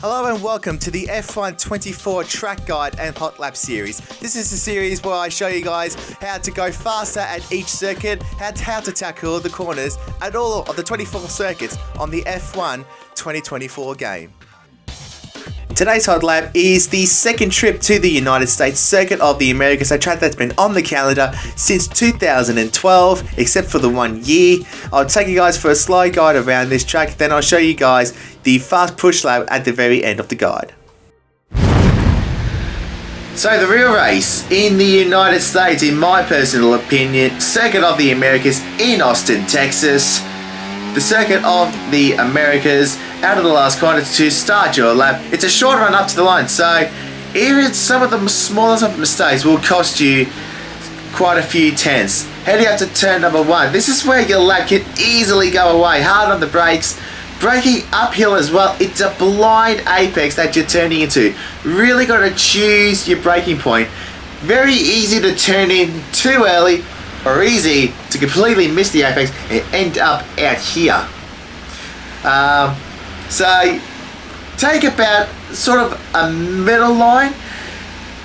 Hello and welcome to the F1 24 track guide and Hotlap series. This is the series where I show you guys how to go faster at each circuit, how to tackle the corners at all of the 24 circuits on the F1 2024 game. Today's Hotlap is the second trip to the United States Circuit of the Americas, a track that's been on the calendar since 2012, except for the 1 year. I'll take you guys for a slow guide around this track, then I'll show you guys the fast push lap at the very end of the guide. So the real race in the United States, in my personal opinion, Circuit of the Americas in Austin, Texas. The Circuit of the Americas, out of the last corner to start your lap. It's a short run up to the line, so even some of the smallest of mistakes will cost you quite a few tenths. Heading up to turn number 1, this is where your lap can easily go away. Hard on the brakes, braking uphill as well. It's a blind apex that you're turning into. Really got to choose your braking point. Very easy to turn in too early, or easy to completely miss the apex and end up out here. So take about sort of a middle line.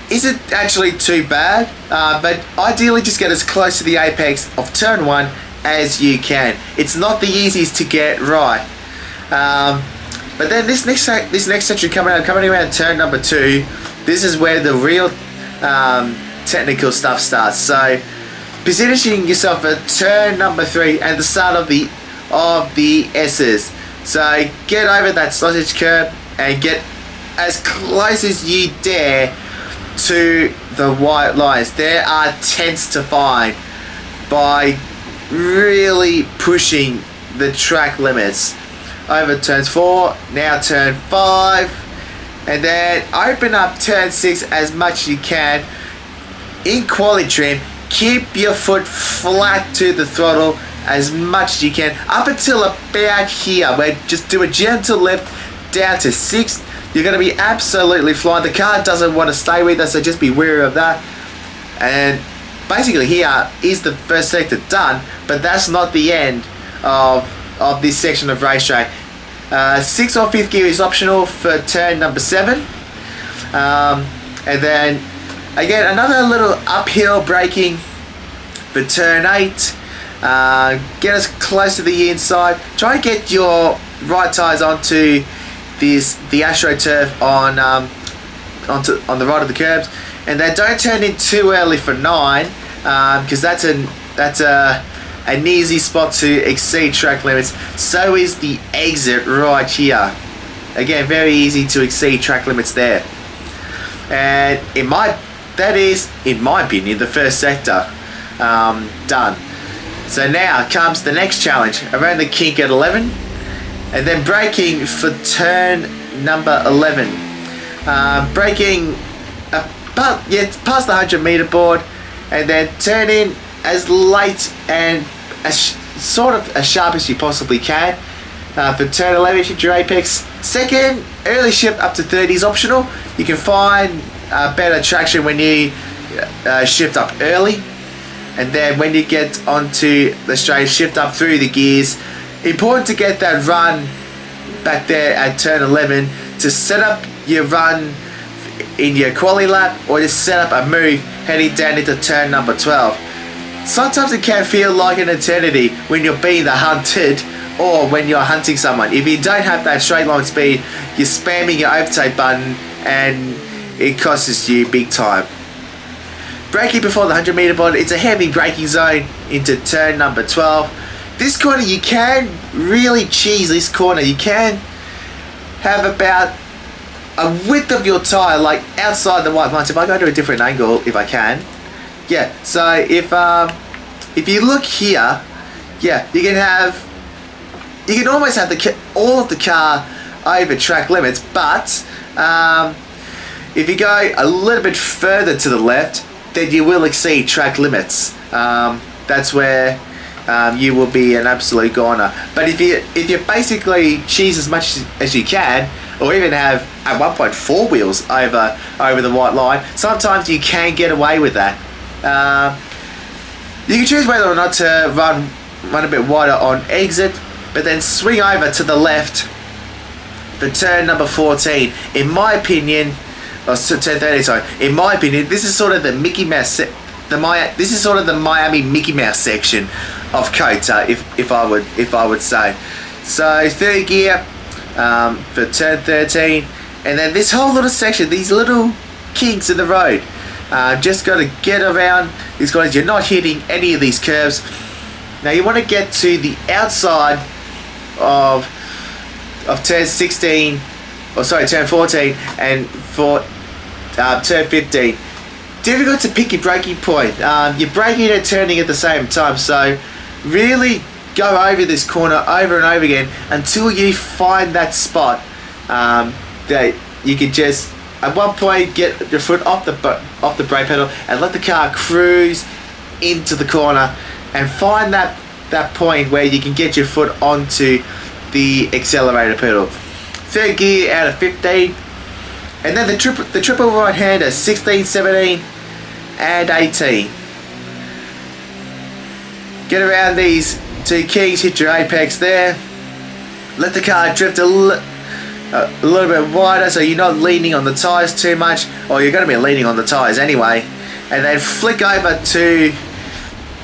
Isn't actually too bad, but ideally just get as close to the apex of turn 1 as you can. It's not the easiest to get right. But then this next section coming around turn number 2, this is where the real technical stuff starts. So positioning yourself at turn number 3 and the start of the S's. So get over that sausage curb and get as close as you dare to the white lines. There are tenths to find by really pushing the track limits. Over turns 4, now turn 5, and then open up turn 6 as much as you can. In quality trim, keep your foot flat to the throttle as much as you can up until about here, where just do a gentle lift down to 6. You're going to be absolutely flying. The car doesn't want to stay with us, so just be wary of that. And basically here is the first sector done, but that's not the end of this section of racetrack. 6th or 5th gear is optional for turn number 7. And then again another little uphill braking for turn 8. Get as close to the inside. Try and get your right tyres onto the AstroTurf on the right of the curbs, and then don't turn in too early for 9, because that's an easy spot to exceed track limits. So is the exit right here. Again, very easy to exceed track limits there. And that is, in my opinion, the first sector done. So now comes the next challenge, around the kink at 11, and then braking for turn number 11. Braking past the 100-meter board, and then turn in as late and as sharp as you possibly can. For turn 11, hit your apex. Second, early shift up to 30 is optional. You can find better traction when you shift up early. And then when you get onto the straight, shift up through the gears. Important to get that run back there at turn 11 to set up your run in your quali lap, or to set up a move heading down into turn number 12. Sometimes it can feel like an eternity when you're being the hunted or when you're hunting someone. If you don't have that straight line speed, you're spamming your overtake button and it costs you big time. Braking before the 100-meter board, it's a heavy braking zone into turn number 12. This corner, you can really cheese this corner. You can have about a width of your tyre, like outside the white lines. If I go to a different angle, if I can. Yeah, so if you look here, yeah, you can almost have all of the car over track limits, but if you go a little bit further to the left, then you will exceed track limits. That's where you will be an absolute goner. But if you basically cheese as much as you can, or even have at one point 4 wheels over the white line, sometimes you can get away with that. You can choose whether or not to run a bit wider on exit, but then swing over to the left for turn number 14. In my opinion, or turn 13, sorry. In my opinion, this is sort of the Mickey Mouse, this is sort of the Miami Mickey Mouse section of Kota, if I would say. So third gear for turn 13, and then this whole little section, these little kinks in the road. Just got to get around these guys. You're not hitting any of these curves. Now you want to get to the outside of turn 16, or sorry, turn 14, and for turn 15. Difficult to pick your braking point. You're braking and turning at the same time, so really go over this corner over and over again until you find that spot that you can just at one point get your foot off the brake pedal and let the car cruise into the corner and find that point where you can get your foot onto the accelerator pedal. Third gear out of 15, and then the triple right hander 16, 17 and 18. Get around these two keys, hit your apex there, let the car drift a little bit wider so you're not leaning on the tyres too much, or you're going to be leaning on the tyres anyway, and then flick over to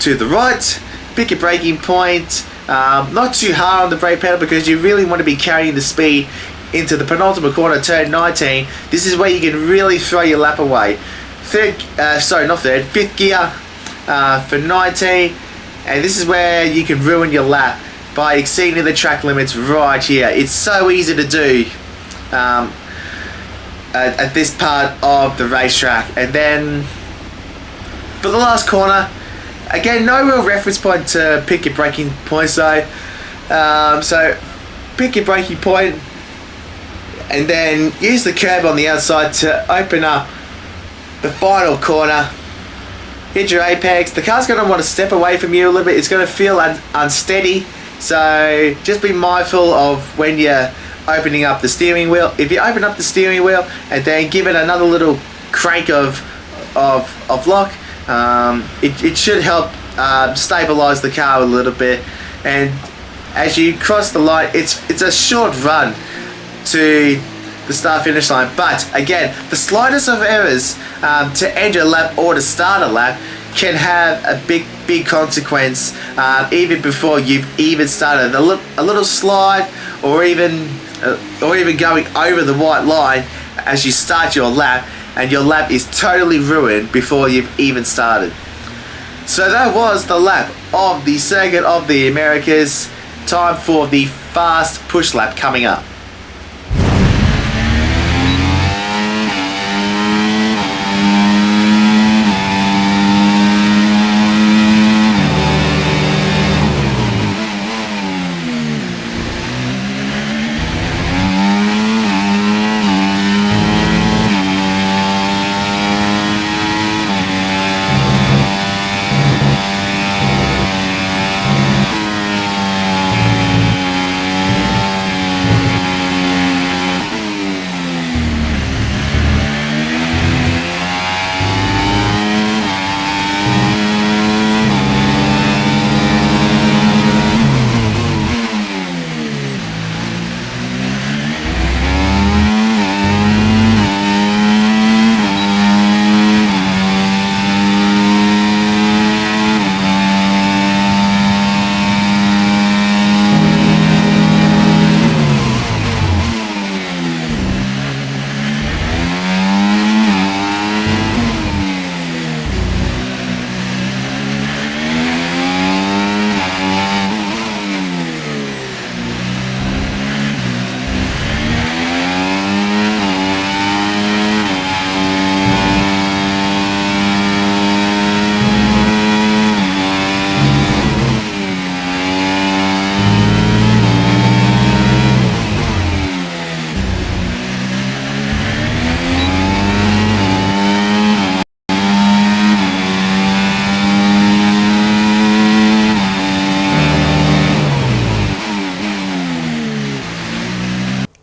the right, pick your braking point, not too hard on the brake pedal because you really want to be carrying the speed into the penultimate corner, turn 19. This is where you can really throw your lap away. Fifth gear for 19, and this is where you can ruin your lap by exceeding the track limits right here. It's so easy to do at this part of the racetrack. And then for the last corner, again, no real reference point to pick your braking point, so pick your braking point and then use the curb on the outside to open up the final corner. Hit your apex. The car's going to want to step away from you a little bit. It's going to feel unsteady, so just be mindful of when you're opening up the steering wheel. If you open up the steering wheel and then give it another little crank of lock, it should help stabilize the car a little bit. And as you cross the line, it's a short run to the start finish line, but again, the slightest of errors to end your lap or to start a lap can have a big consequence even before you've even started. A little slide or even going over the white line as you start your lap, and your lap is totally ruined before you've even started. So that was the lap of the Circuit of the Americas. Time for the fast push lap coming up.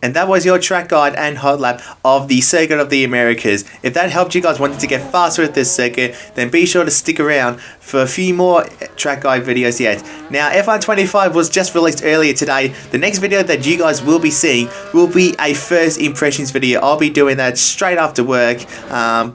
And that was your track guide and hot lap of the Circuit of the Americas. If that helped you guys wanting to get faster at this circuit, then be sure to stick around for a few more track guide videos yet. Now, F1 25 was just released earlier today. The next video that you guys will be seeing will be a first impressions video. I'll be doing that straight after work,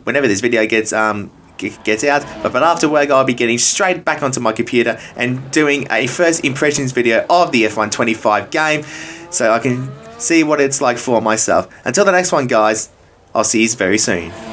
whenever this video gets out, but after work I'll be getting straight back onto my computer and doing a first impressions video of the F1 25 game, so I can see what it's like for myself. Until the next one, guys, I'll see you very soon.